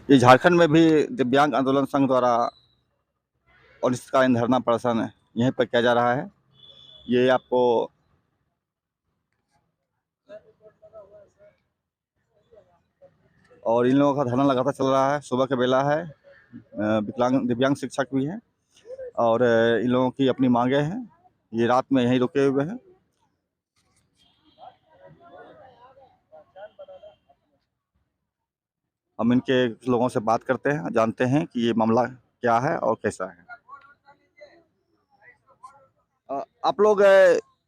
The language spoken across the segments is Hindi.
ये झारखंड में भी दिव्यांग आंदोलन संघ द्वारा अनिश्चितकालीन धरना प्रदर्शन यहीं पर किया जा रहा है। ये आपको और इन लोगों का धरना लगातार चल रहा है, सुबह का बेला है। दिव्यांग शिक्षक भी हैं और इन लोगों की अपनी मांगे हैं। ये रात में यहीं रुके हुए हैं। हम इनके लोगों से बात करते हैं, जानते हैं कि ये मामला क्या है और कैसा है। आप लोग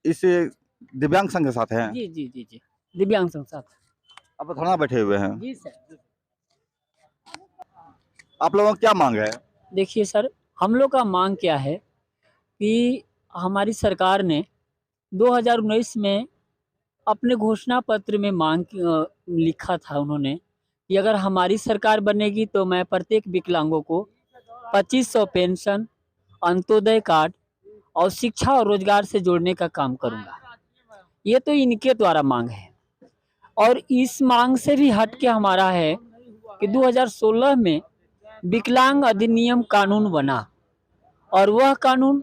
इस दिव्यांग संघ के साथ हैं? जी जी जी जी दिव्यांग संघ साथ। आप धरना बैठे हुए हैं। जी सर। आप लोगों की क्या मांग है? देखिए सर, हम लोग का मांग क्या है कि हमारी सरकार ने 2019 में अपने घोषणा पत्र में लिखा था उन्होंने कि अगर हमारी सरकार बनेगी तो मैं प्रत्येक विकलांगों को 2500 पेंशन, अंत्योदय कार्ड और शिक्षा और रोजगार से जोड़ने का काम करूंगा। ये तो इनके द्वारा मांग है। और इस मांग से भी हट के हमारा है कि 2016 में विकलांग अधिनियम कानून बना और वह कानून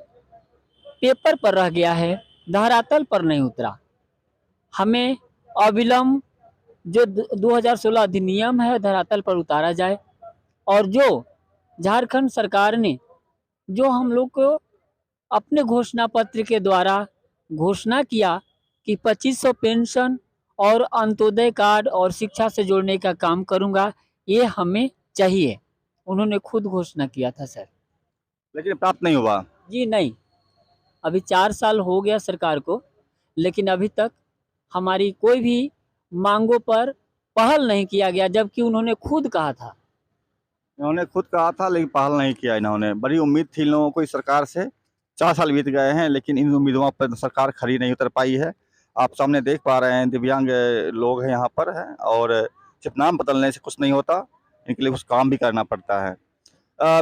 पेपर पर रह गया है, धरातल पर नहीं उतरा। हमें अविलंब जो 2016 अधिनियम है धरातल पर उतारा जाए और जो झारखंड सरकार ने जो हम लोग को अपने घोषणा पत्र के द्वारा घोषणा किया कि 2500 पेंशन और अंत्योदय कार्ड और शिक्षा से जोड़ने का काम करूंगा, ये हमें चाहिए। उन्होंने खुद घोषणा किया था सर। लेकिन प्राप्त नहीं हुआ। जी नहीं, अभी 4 साल हो गया सरकार को, लेकिन अभी तक हमारी कोई भी मांगों पर पहल नहीं किया गया, जबकि उन्होंने खुद कहा था। इन्होंने खुद कहा था लेकिन पहल नहीं किया इन्होंने। बड़ी उम्मीद थी इन लोगों को इस सरकार से। 4 साल बीत गए हैं लेकिन इन उम्मीदों पर सरकार खरी नहीं उतर पाई है। आप सामने देख पा रहे हैं दिव्यांग लोग हैं यहाँ पर हैं और सिर्फ नाम बदलने से कुछ नहीं होता, इनके लिए कुछ काम भी करना पड़ता है।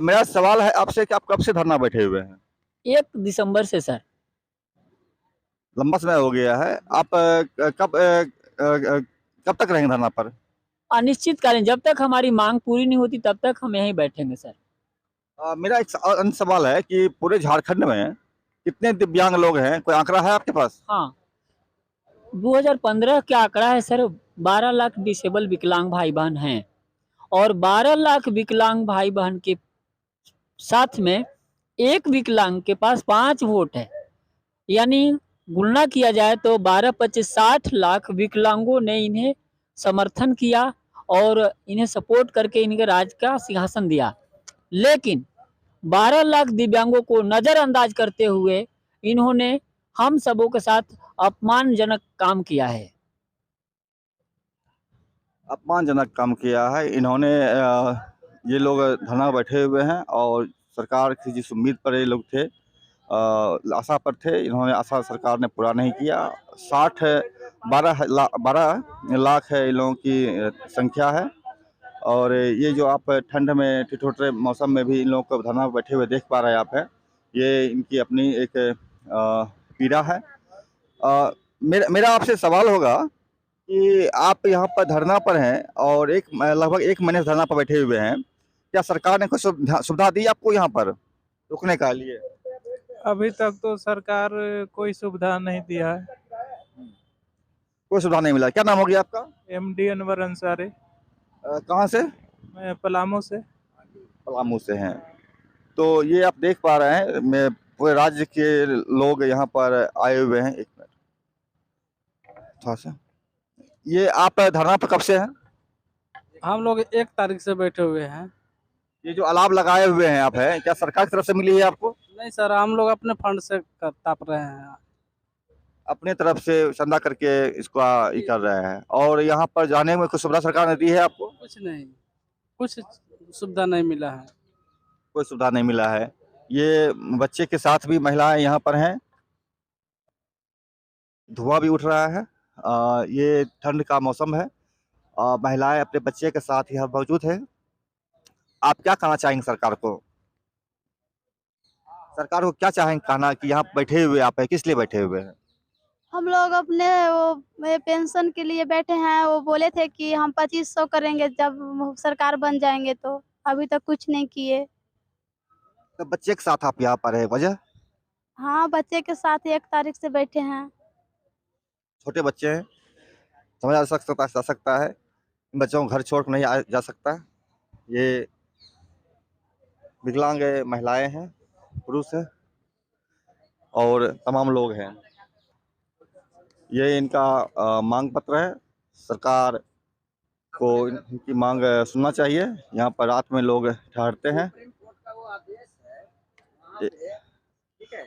मेरा सवाल है आपसे कि आप कब से धरना बैठे हुए हैं? 1 दिसंबर से सर। लंबा समय हो गया है। आप कब तक रहेंगे धरना पर? अनिश्चितकालीन, जब तक हमारी मांग पूरी नहीं होती तब तक हम यहीं बैठेंगे सर। मेरा एक अंत सवाल है कि पूरे झारखंड में कितने दिव्यांग लोग हैं, कोई आंकड़ा है आपके पास? हाँ, 2015 का आंकड़ा है सर, 12 लाख डिसेबल विकलांग भाई बहन हैं और 12 लाख विकलांग भाई बहन के साथ में एक विकलांग के पास 5 वोट है। यानी गुणना किया जाए तो 12-25 लाख विकलांगों ने इन्हें समर्थन किया और इन्हें सपोर्ट करके इनके राज का सिंहासन दिया। लेकिन 12 लाख दिव्यांगों को नजरअंदाज करते हुए इन्होंने हम सबों के साथ अपमानजनक काम किया है। अपमानजनक काम किया है इन्होंने। ये लोग धरना बैठे हुए हैं और सरकार की जिस उम्मीद पर ये लोग थे, आशा पर थे, इन्होंने आशा सरकार ने पूरा नहीं किया। 12 लाख है इन लोगों की संख्या है और ये जो आप ठंड में ठिठुरते मौसम में भी इन लोगों को धरना बैठे हुए देख पा रहे हैं आप हैं, ये इनकी अपनी एक पीड़ा है। मेरा आपसे सवाल होगा कि आप यहाँ पर धरना पर हैं और लगभग 1 महीने से धरना पर बैठे हुए हैं। क्या सरकार ने कुछ सुविधा दी आपको यहाँ पर रुकने का लिए? अभी तक तो सरकार कोई सुविधा नहीं दिया है। कोई सुविधा नहीं मिला। क्या नाम हो गया आपका? एमडी अनवर अंसारी। कहाँ से? मैं पलामू से। पलामू से हैं। तो ये आप देख पा रहे हैं, मैं पूरे राज्य के लोग यहाँ पर आए हुए हैं। 1 मिनट थोड़ा सा। ये आप धरना पर कब से हैं? हम लोग 1 तारीख से बैठे हुए हैं। ये जो अलाव लगाए हुए हैं आप हैं, क्या सरकार की तरफ से मिली है आपको? नहीं सर, हम लोग अपने फंड से ताप रहे हैं। अपने तरफ से चंदा करके इसको ये कर रहे हैं। और यहाँ पर जाने में कुछ सुविधा सरकार ने दी है आपको? कुछ नहीं, कुछ सुविधा नहीं मिला है। कोई सुविधा नहीं मिला है। ये बच्चे के साथ भी महिलाएं यहाँ पर हैं। धुआं भी उठ रहा है। ये ठंड का मौसम है। महिलाएं अपने बच्चे के साथ यहाँ मौजूद है। आप क्या कहना चाहेंगे सरकार को? सरकार को क्या चाहेंगे कहना कि यहाँ बैठे हुए आप हैं, किस लिए बैठे हुए हैं? हम लोग अपने वो पेंशन के लिए बैठे हैं। वो बोले थे कि हम 2500 करेंगे जब सरकार बन जाएंगे, तो अभी तक कुछ नहीं किए। तो बच्चे के साथ आप यहाँ पर है, वजह? हाँ, बच्चे के साथ 1 तारीख से बैठे हैं। छोटे बच्चे हैं, समझ जा सकता है। इन बच्चों को घर छोड़ कर नहीं जा सकता। ये विकलांग महिलाएं हैं, पुरुष हैं और तमाम लोग हैं। ये इनका मांग पत्र है। सरकार को इनकी मांग सुनना चाहिए। यहाँ पर रात में लोग ठहरते हैं।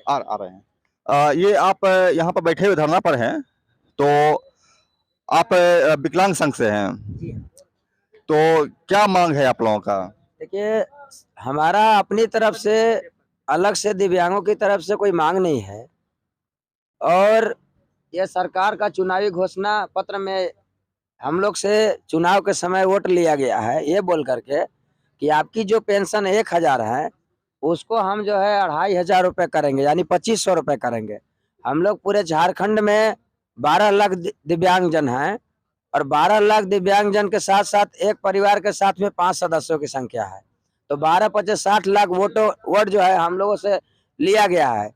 आ रहे हैं। ये आप यहाँ पर बैठे हुए धरना पर हैं, तो आप विकलांग संघ से हैं, तो क्या मांग है आप लोगों का? देखिए, हमारा अपनी तरफ से अलग से दिव्यांगों की तरफ से कोई मांग नहीं है। और ये सरकार का चुनावी घोषणा पत्र में हम लोग से चुनाव के समय वोट लिया गया है, ये बोल करके कि आपकी जो पेंशन 1000 है उसको हम जो है 2500 रुपये करेंगे, यानी 2500 रुपये करेंगे। हम लोग पूरे झारखंड में 12 लाख दिव्यांगजन हैं और 12 लाख दिव्यांगजन के साथ साथ एक परिवार के साथ में 5 सदस्यों की संख्या है, तो 12-25 60 लाख वोट जो है हम लोगों से लिया गया है।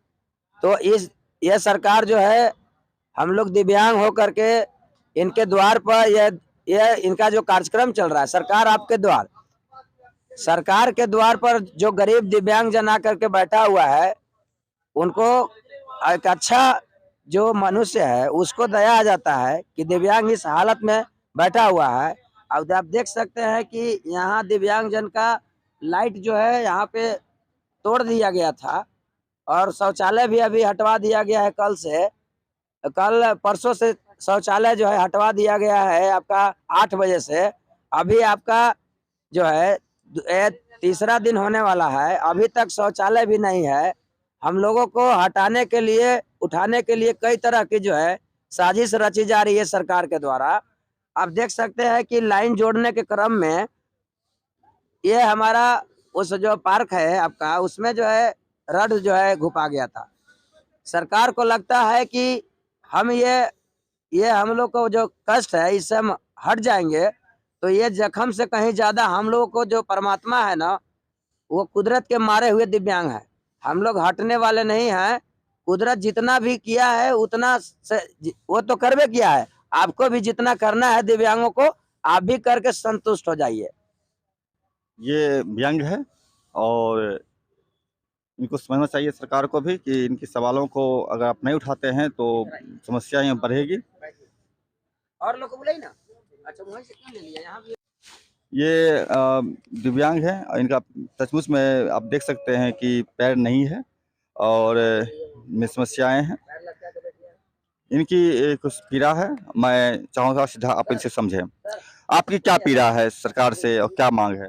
तो ये सरकार जो है, हम लोग दिव्यांग हो करके इनके द्वार पर ये इनका जो कार्यक्रम चल रहा है, सरकार के द्वार पर जो गरीब दिव्यांग जन आकर के बैठा हुआ है, उनको एक अच्छा जो मनुष्य है उसको दया आ जाता है कि दिव्यांग इस हालत में बैठा हुआ है। अब आप देख सकते हैं कि यहाँ दिव्यांग जन का लाइट जो है यहाँ पे तोड़ दिया गया था और शौचालय भी अभी हटवा दिया गया है। कल परसों से शौचालय जो है हटवा दिया गया है आपका 8 बजे से। अभी आपका जो है तीसरा दिन होने वाला है, अभी तक शौचालय भी नहीं है। हम लोगों को हटाने के लिए, उठाने के लिए कई तरह की जो है साजिश रची जा रही है सरकार के द्वारा। आप देख सकते हैं कि लाइन जोड़ने के क्रम में ये हमारा उस जो पार्क है आपका, उसमें जो है रड जो है घुपा गया था। सरकार को लगता है कि हम ये हम लोग को जो कष्ट है इससे हम हट जाएंगे, तो ये जख्म से कहीं ज्यादा हम लोगों को जो परमात्मा है ना, वो कुदरत के मारे हुए दिव्यांग है। हम लोग हटने वाले नहीं हैं। कुदरत जितना भी किया है उतना से वो तो करवे किया है, आपको भी जितना करना है दिव्यांगों को आप भी करके संतुष्ट हो जाइए। ये व्यंग है और इनको समझना चाहिए सरकार को भी कि इनके सवालों को अगर आप नहीं उठाते हैं तो समस्याएं बढ़ेगी। और लोग को बुलाई ना, अच्छा वहीं से क्यों ले लिया? यहाँ भी ये दिव्यांग है और इनका सचमुच में आप देख सकते हैं कि पैर नहीं है और में समस्याएं हैं। इनकी कुछ पीड़ा है, मैं चाहूँगा सीधा आप इनसे समझें। आपकी क्या पीड़ा है सरकार से और क्या मांग है?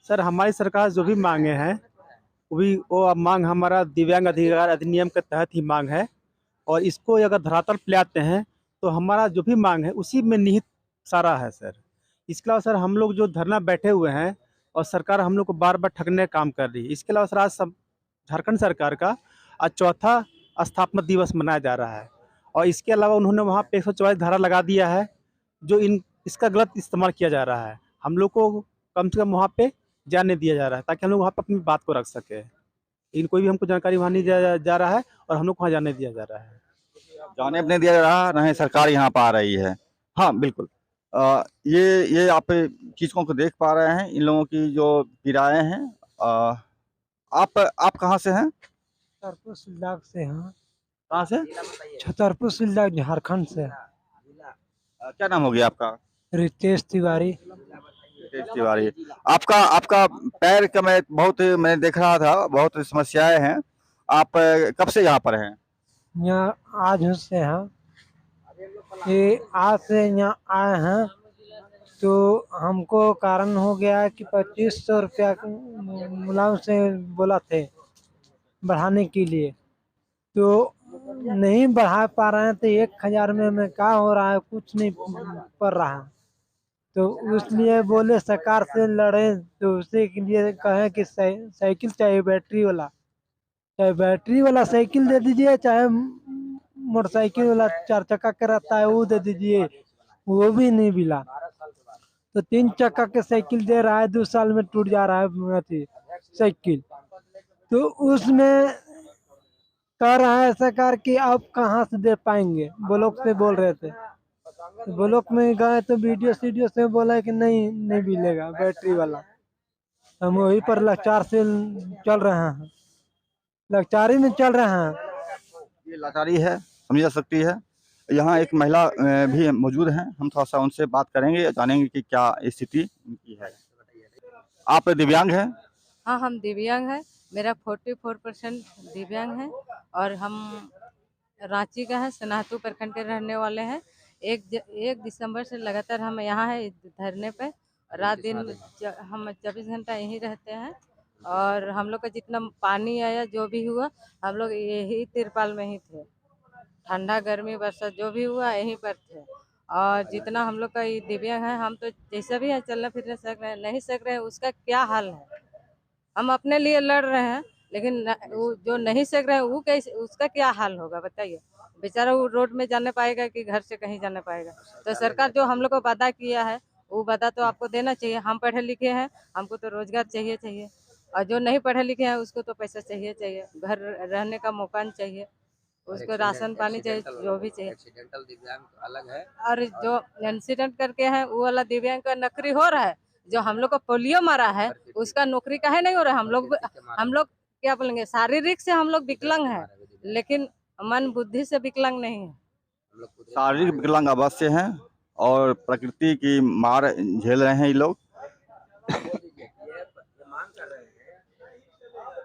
सर, हमारी सरकार जो भी मांगे हैं वो अब मांग हमारा दिव्यांग अधिकार अधिनियम के तहत ही मांग है, और इसको अगर धरातल पे लाते हैं तो हमारा जो भी मांग है उसी में निहित सारा है सर। इसके अलावा सर हम लोग जो धरना बैठे हुए हैं और सरकार हम लोग को बार बार ठगने का काम कर रही है। इसके अलावा सर आज झारखंड सरकार का आज चौथा स्थापना दिवस मनाया जा रहा है, और इसके अलावा उन्होंने वहाँ पे 144 धारा लगा दिया है जो इसका गलत इस्तेमाल किया जा रहा है। हम लोग को कम से कम वहाँ पे जाने दिया जा रहा है ताकि हम लोग वहाँ पर अपनी बात को रख सके। कोई भी हमको जानकारी वहाँ नहीं दिया जा रहा है और हम लोग को वहाँ जाने दिया जा रहा है। जाने अपने दिया जा रहा नहीं, सरकार यहाँ पर आ रही है। हाँ बिल्कुल। ये आप चीज़ों को देख पा रहे हैं, इन लोगों की जो पीड़ाएं हैं। आप कहाँ से हैं? छतरपुर जिला से हैं। कहाँ से? छतरपुर जिला झारखंड से। क्या नाम हो गया आपका? रितेश तिवारी। रितेश तिवारी। आपका पैर का मैंने देख रहा था, बहुत समस्याएं हैं। आप कब से यहाँ पर हैं? यहाँ आज से हैं, ये आज से यहाँ आए हैं, तो हमको कारण हो गया कि 2500 रुपया मुलायम से बोला थे बढ़ाने के लिए, तो नहीं बढ़ा पा रहे हैं। तो 1000 में क्या हो रहा है, कुछ नहीं पड़ रहा है। तो इसलिए बोले सरकार से लड़े, तो उसी के लिए कहें कि साइकिल चाहिए बैटरी वाला, चाहे बैटरी वाला साइकिल दे दीजिए, चाहे मोटरसाइकिल वाला 4 चक्का का रहता है वो दे दीजिए, वो भी नहीं मिला। तो 3 चक्का के साइकिल दे रहा है, 2 साल में टूट जा रहा है अथी साइकिल। तो उसमें कह रहा है सरकार कि आप कहाँ से दे पाएंगे, ब्लॉक से बोल रहे थे। तो ब्लॉक में गए तो वीडियो से बोला कि नहीं मिलेगा बैटरी वाला। हम वही पर लाचार से चल रहे हैं, लाचारी में चल रहे हैं। ये लाचारी है, समझ जा सकती है। यहाँ एक महिला भी मौजूद हैं, हम थोड़ा सा उनसे बात करेंगे, जानेंगे कि क्या स्थिति उनकी है। आप दिव्यांग हैं? हाँ, हम दिव्यांग हैं। मेरा 44% दिव्यांग है और हम रांची का है, सनातू प्रखंड के रहने वाले हैं। 1 दिसंबर से लगातार हम यहाँ है धरने पे, रात दिन हम 24 घंटा यहीं रहते हैं। और हम लोग का जितना पानी आया जो भी हुआ, हम लोग यही तिरपाल में ही थे। ठंडा गर्मी वर्षा जो भी हुआ यहीं पर थे। और जितना हम लोग का ये दिव्यांग है, हम तो जैसा भी है चलना फिरना नहीं सक रहे हैं, उसका क्या हाल है। हम अपने लिए लड़ रहे हैं, लेकिन वो जो नहीं सक रहे हैं वो कैसे, उसका क्या हाल होगा बताइए। बेचारा वो रोड में जाने पाएगा कि घर से कहीं जाने पाएगा। तो सरकार जो हम लोग को वादा किया है वो वादा तो आपको देना चाहिए। हम पढ़े लिखे हैं, हमको तो रोजगार चाहिए। और जो नहीं पढ़े लिखे हैं उसको तो पैसा चाहिए, घर रहने का मकान चाहिए, उसको राशन पानी चाहिए, जो भी चाहिए। एक्सीडेंटल दिव्यांग अलग है और जो इंसिडेंट करके है वो वाला दिव्यांग का नौकरी हो रहा है। जो हम लोग को पोलियो मारा है उसका नौकरी काहे नहीं हो रहा है। हम लोग क्या बोलेंगे, शारीरिक से हम लोग विकलांग हैं, लेकिन मन बुद्धि से विकलांग नहीं है। शारीरिक विकलांग अवश्य हैं और प्रकृति की मार झेल रहे हैं ये लोग।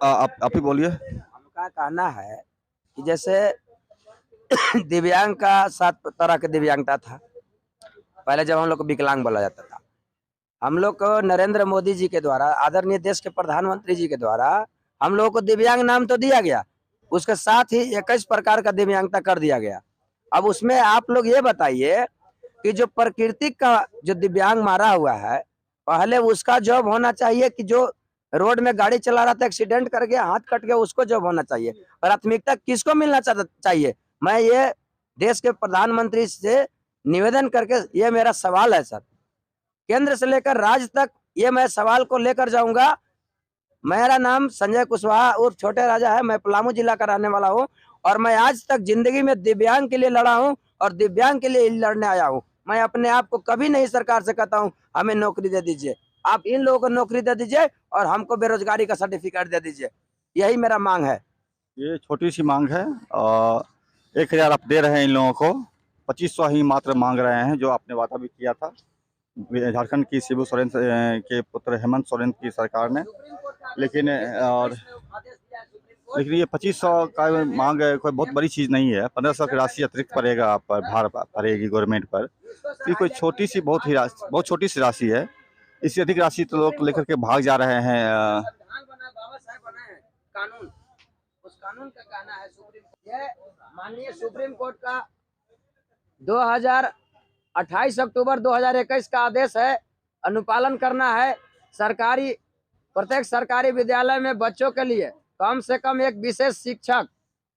आप ही बोलिए। हमका कहना है कि जैसे दिव्यांग का 7 तरह के दिव्यांगता था पहले, जब हम लोग को विकलांग बोला जाता था। हम लोग को नरेंद्र मोदी जी के द्वारा, आदरणीय देश के प्रधानमंत्री जी के द्वारा हम लोगों को दिव्यांग नाम तो दिया गया, उसके साथ ही 21 प्रकार का दिव्यांगता कर दिया गया। अब उसमें आप लोग ये बताइए कि जो प्रकृति का जो दिव्यांग मारा हुआ है, पहले उसका जॉब होना चाहिए कि जो रोड में गाड़ी चला रहा था, एक्सीडेंट कर गया, हाथ कट गया, उसको जॉब होना चाहिए। प्राथमिकता किसको मिलना चाहिए? मैं ये देश के प्रधानमंत्री से निवेदन करके, ये मेरा सवाल है सर, केंद्र से लेकर राज्य तक ये मैं सवाल को लेकर जाऊंगा। मेरा नाम संजय कुशवाहा उर्फ छोटे राजा है, मैं पलामू जिला का रहने वाला हूँ और मैं आज तक जिंदगी में दिव्यांग के लिए लड़ा हूँ और दिव्यांग के लिए लड़ने आया हूँ। मैं अपने आप को कभी नहीं सरकार से कहता हूँ हमें नौकरी दे दीजिए, आप इन लोगों को नौकरी दे दीजिए और हमको बेरोजगारी का सर्टिफिकेट दे दीजिए, यही मेरा मांग है। ये छोटी सी मांग है और 1000 आप दे रहे हैं इन लोगों को, 2500 ही मात्र मांग रहे हैं, जो आपने वादा भी किया था झारखंड की शिबू सोरेन के पुत्र हेमंत सोरेन की सरकार ने। लेकिन ये 2500 का मांग कोई बहुत बड़ी चीज़ नहीं है। 1500 की राशि अतिरिक्त पड़ेगा, आप पर भार पड़ेगी गवर्नमेंट पर। तो कोई छोटी सी बहुत छोटी सी राशि है। इससे अधिक राशि तो लोग लेकर के भाग जा रहे हैं। कानून, उस कानून का कहना है माननीय सुप्रीम कोर्ट का 28 अक्टूबर 2021 का आदेश है, अनुपालन करना है। प्रत्येक सरकारी विद्यालय में बच्चों के लिए कम से कम एक विशेष शिक्षक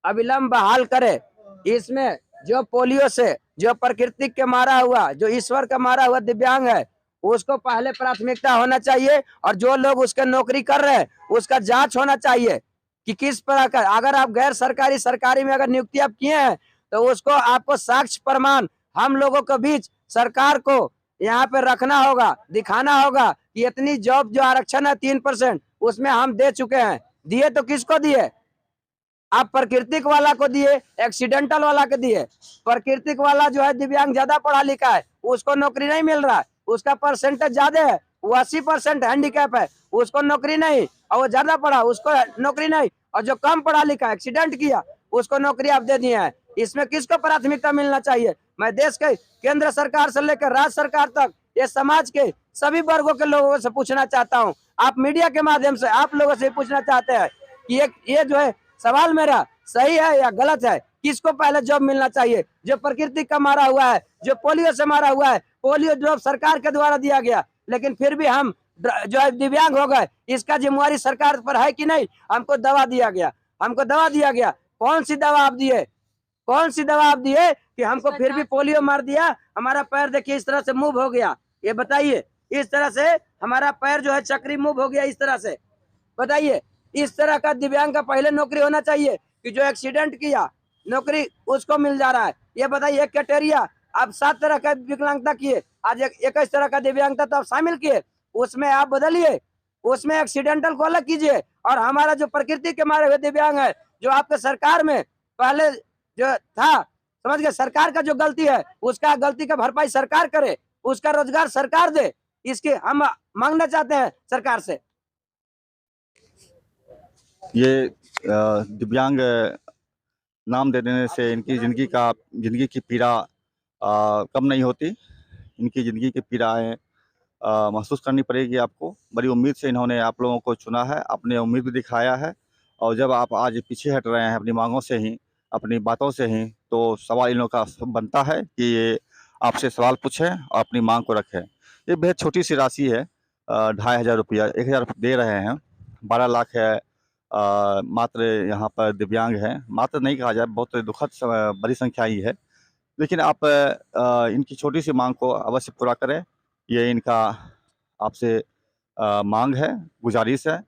अविलंब बहाल करे। इसमें जो पोलियो से, जो प्रकृति के मारा हुआ, जो ईश्वर का मारा हुआ दिव्यांग है, उसको पहले प्राथमिकता होना चाहिए। और जो लोग उसके नौकरी कर रहे हैं उसका जांच होना चाहिए कि किस प्रकार, अगर आप गैर सरकारी सरकारी में अगर नियुक्ति आप किए हैं तो उसको आपको साक्ष्य प्रमाण हम लोगों के बीच सरकार को यहाँ पे रखना होगा, दिखाना होगा कि इतनी जॉब जो आरक्षण है 3%, उसमें हम दे चुके हैं। दिए तो किसको दिए? आप प्राकृतिक वाला को दिए, एक्सीडेंटल वाला को दिए। प्राकृतिक वाला जो है दिव्यांग ज्यादा पढ़ा लिखा है, उसको नौकरी नहीं मिल रहा है, उसका परसेंटेज ज्यादा है, वो 80% हैंडीकैप है, उसको नौकरी नहीं। और वो ज्यादा पढ़ा, उसको नौकरी नहीं। और जो कम पढ़ा लिखा, एक्सीडेंट किया, उसको नौकरी आप दे दिए हैं। इसमें किसको प्राथमिकता मिलना चाहिए? मैं देश के केंद्र सरकार से लेकर राज्य सरकार तक ये समाज के सभी वर्गों के लोगों से पूछना चाहता हूँ, आप मीडिया के माध्यम से आप लोगों से पूछना चाहते हैं कि ये जो है सवाल मेरा सही है या गलत है? किसको पहले जॉब मिलना चाहिए? जो प्रकृति का मारा हुआ है, जो पोलियो से मारा हुआ है, पोलियो जॉब सरकार के द्वारा दिया गया, लेकिन फिर भी हम जो है दिव्यांग हो गए, इसका जिम्मेवारी सरकार पर है कि नहीं? हमको दवा दिया गया, कौन सी दवा आप दिए? कौन सी दवा आप दिए कि हमको फिर भी पोलियो मार दिया, हमारा पैर देखिए इस तरह से मूव हो गया। ये बताइए, इस तरह से हमारा पैर जो है चक्री मूव हो गया इस तरह से। बताइए, इस तरह का दिव्यांग का पहले नौकरी होना चाहिए कि जो एक्सीडेंट किया नौकरी उसको मिल जा रहा है। ये बताइए, एक क्राइटेरिया आप 7 तरह का विकलांगता किए, आज 21 तरह का दिव्यांगता तो आप शामिल किए, उसमें आप बदलिए, उसमें एक्सीडेंटल को अलग कीजिए। और हमारा जो प्रकृति के मारे हुए दिव्यांग है, जो आपके सरकार में पहले जो था, समझ गए, सरकार का जो गलती है उसका गलती का भरपाई सरकार करे, उसका रोजगार सरकार दे, इसके हम मांगना चाहते हैं सरकार से। ये दिव्यांग नाम दे देने से इनकी जिंदगी की पीड़ा कम नहीं होती। इनकी जिंदगी की पीड़ाएं महसूस करनी पड़ेगी आपको। बड़ी उम्मीद से इन्होंने आप लोगों को चुना है, अपने उम्मीद भी दिखाया है। और जब आप आज पीछे हट रहे हैं अपनी मांगों से ही, अपनी बातों से ही, तो सवाल इन लोगों का बनता है कि ये आपसे सवाल पूछें और अपनी मांग को रखें। ये बेहद छोटी सी राशि है, 2500 रुपया, 1000 दे रहे हैं। 12 लाख है मात्र यहाँ पर दिव्यांग हैं। मात्र नहीं कहा जाए, बहुत दुखद बड़ी संख्या ही है। लेकिन आप इनकी छोटी सी मांग को अवश्य पूरा करें, ये इनका आपसे मांग है, गुजारिश है।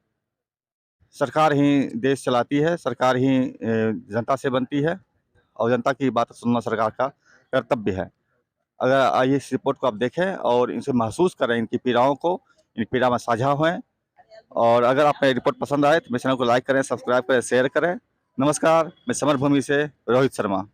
सरकार ही देश चलाती है, सरकार ही जनता से बनती है और जनता की बात सुनना सरकार का कर्तव्य है। अगर इस रिपोर्ट को आप देखें और इनसे महसूस करें, इनकी पीड़ाओं को, इन पीड़ा में साझा हों। और अगर आपको ये रिपोर्ट पसंद आए तो मेरे चैनल को लाइक करें, सब्सक्राइब करें, शेयर करें। नमस्कार, मैं समर भूमि से रोहित शर्मा।